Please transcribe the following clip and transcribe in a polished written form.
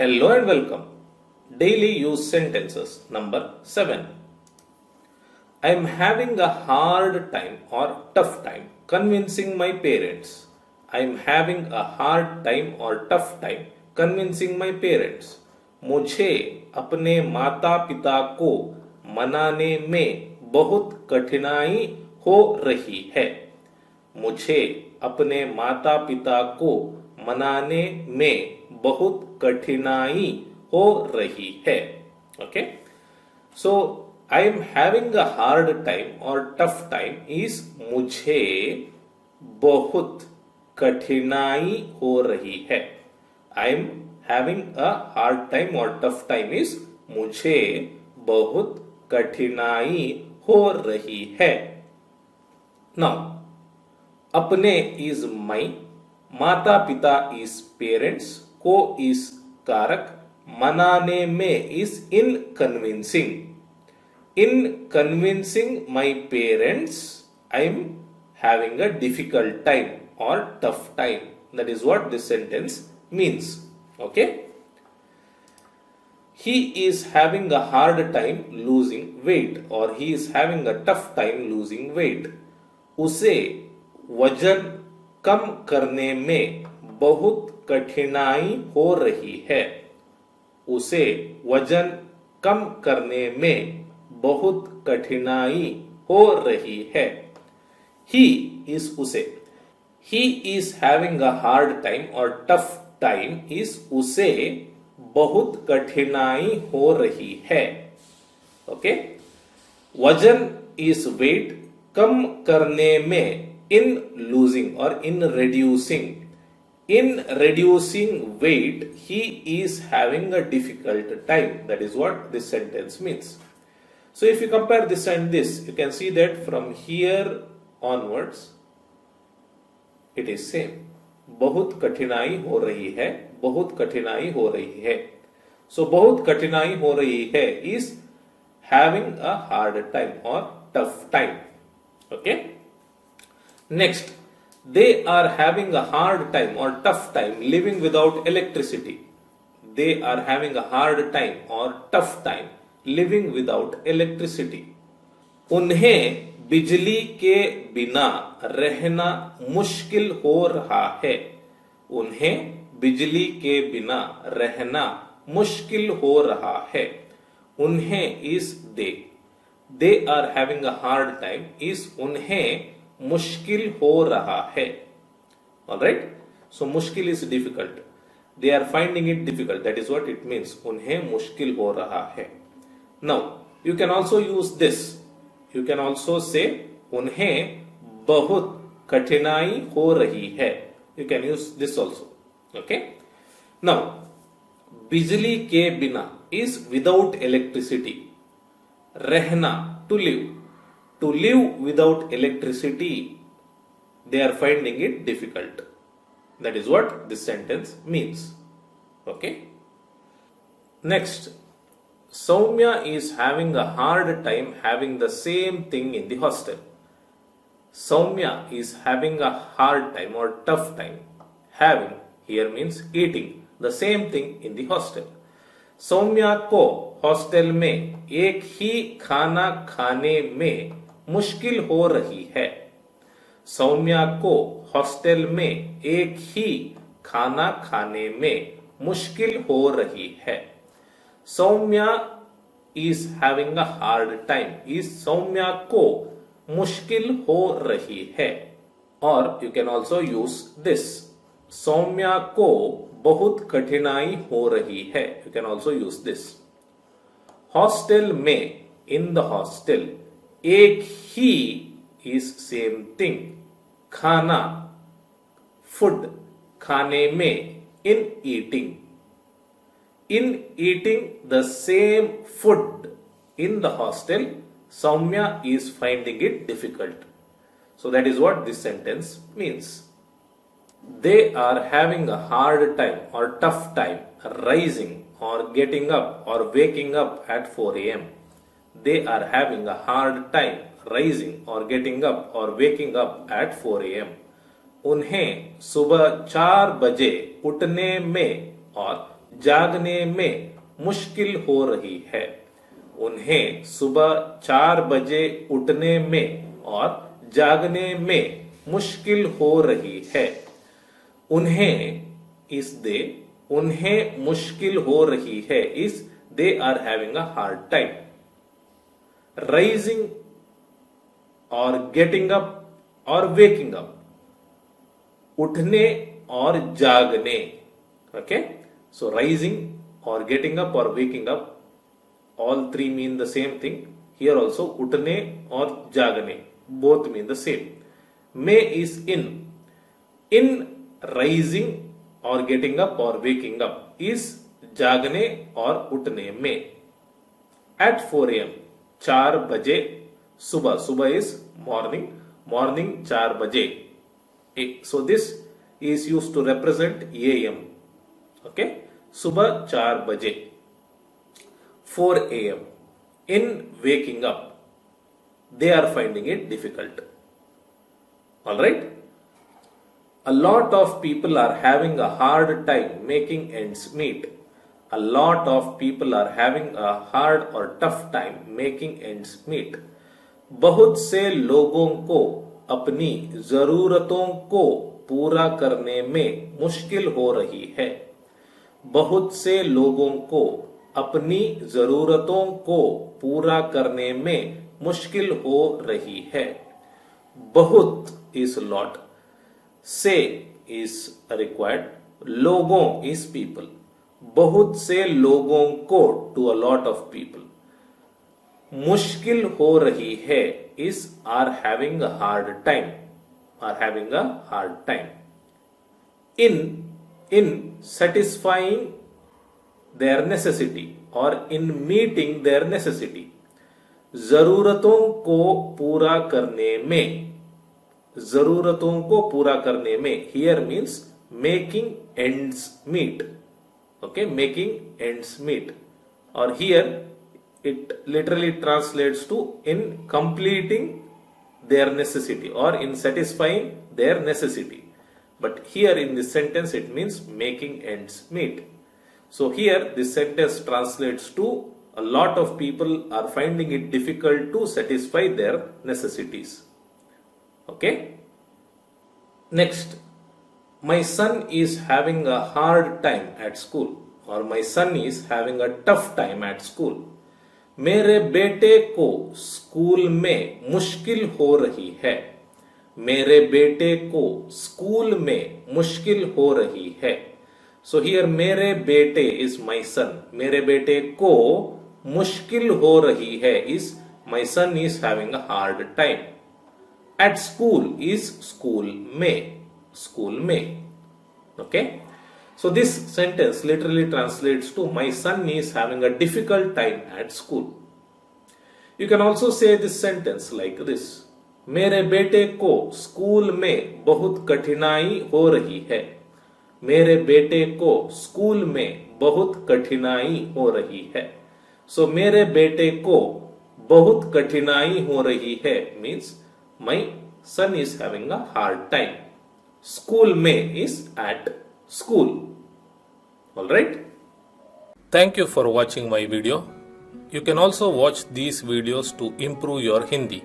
Hello and welcome. Daily use sentences number 7. I am having a hard time or tough time convincing my parents. I am having a hard time or tough time convincing my parents. मुझे अपने माता पिता को मनाने में बहुत कठिनाई हो रही है. मुझे अपने माता पिता को मनाने में बहुत कठिनाई हो रही है. Okay, so I am having a hard time or tough time is मुझे बहुत कठिनाई हो रही है. I am having a hard time or tough time is मुझे बहुत कठिनाई हो रही है. Now, अपने is my, माता पिता is parents, को is कारक, मनाने में is in convincing. In convincing my parents, I am having a difficult time or tough time. That is what this sentence means. Okay? He is having a hard time losing weight or he is having a tough time losing weight. उसे वजन कम करने में बहुत कठिनाई हो रही है. उसे वजन कम करने में बहुत कठिनाई हो रही है. He is उसे. He is having a hard time or tough time is उसे बहुत कठिनाई हो रही है. Okay? वजन is weight, कम करने में in losing or in reducing. In reducing weight, he is having a difficult time. That is what this sentence means. So if you compare this and this, you can see that from here onwards, it is same. बहुत कठिनाई हो रही है, बहुत कठिनाई हो रही है. So बहुत कठिनाई हो रही है is having a hard time or tough time. Okay? Next, they are having a hard time or tough time living without electricity. They are having a hard time or tough time living without electricity. उन्हें बिजली के बिना रहना मुश्किल हो रहा है. उन्हें बिजली के बिना रहना मुश्किल हो रहा है. उन्हें is they. They are having a hard time is उन्हें मुश्किल हो रहा है. Alright? So मुश्किल is difficult. They are finding it difficult. That is what it means. उन्हें मुश्किल हो रहा है. Now, you can also use this. You can also say उन्हें बहुत कठिनाई हो रही है. You can use this also. Okay? Now, बिजली के बिना is without electricity. रहना, to live. To live without electricity, they are finding it difficult. That is what this sentence means. Okay? Next, Soumya is having a hard time having the same thing in the hostel. Soumya is having a hard time or tough time having here means eating the same thing in the hostel. Saumya को hostel में एक ही खाना खाने में मुश्किल हो रही है. सौम्या को हॉस्टल में एक ही खाना खाने में मुश्किल हो रही है. Saumya is having a hard time is Saumya को मुश्किल हो रही है. और you can also use this. Saumya को बहुत कठिनाई हो रही है. You can also use this. Hostel में in the hostel एक ही is same thing. खाना food खाने में in eating. In eating the same food in the hostel, Soumya is finding it difficult. So that is what this sentence means. They are having a hard time or tough time rising or getting up or waking up at 4 a.m. They are having a hard time rising or getting up or waking up at 4 a.m. उन्हें सुबह 4 बजे उठने में और जागने में मुश्किल हो रही है। उन्हें सुबह 4 बजे उठने में और जागने में मुश्किल हो रही है। उन्हें उन्हें मुश्किल हो रही है is they are having a hard time. Rising और गेटिंग अप और वेकिंग अप, उठने और जागने। ओके, सो राइजिंग और गेटिंग अप और waking up, all three mean the same thing. Here also उठने और जागने both mean the same. May is in rising or getting up or waking up is जागने और उठने में। At 4 a.m. 4 बजे सुबह, सुबह is morning, morning 4 बजे। So this is used to represent a.m. Okay, सुबह 4 बजे। 4 a.m. In waking up, they are finding it difficult. Alright? A lot of people are having a hard time making ends meet. A lot of people are having a hard or tough time making ends meet. बहुत से लोगों को अपनी जरूरतों को पूरा करने में मुश्किल हो रही है। बहुत से लोगों को अपनी जरूरतों को पूरा करने में मुश्किल हो रही है। बहुत इज लॉट, से इज रिक्वायर्ड, लोगों इज पीपल। बहुत से लोगों को, to a lot of people. मुश्किल हो रही है is are having a hard time, are having a hard time. In satisfying their necessity और in meeting their necessity, जरूरतों को पूरा करने में, जरूरतों को पूरा करने में, here means making ends meet. Okay, making ends meet, or here it literally translates to in completing their necessity or in satisfying their necessity, but here in this sentence it means making ends meet. So here this sentence translates to a lot of people are finding it difficult to satisfy their necessities. Okay. Next, my son is having a hard time at school, or my son is having a tough time at school. मेरे बेटे को school में मुश्किल हो रही है। मेरे बेटे को स्कूल में मुश्किल हो रही है। So here मेरे बेटे is my son. मेरे बेटे को मुश्किल हो रही है is my son is having a hard time. At school is school में, school में. Okay. So this sentence literally translates to my son is having a difficult time at school. You can also say this sentence like this. मेरे बेटे को school में बहुत कठिनाई हो रही है। मेरे बेटे को स्कूल में बहुत कठिनाई हो रही है। सो मेरे बेटे को बहुत कठिनाई हो रही है means my son is having a hard time. School में is at school. Alright, thank you for watching my video. You can also watch these videos to improve your Hindi.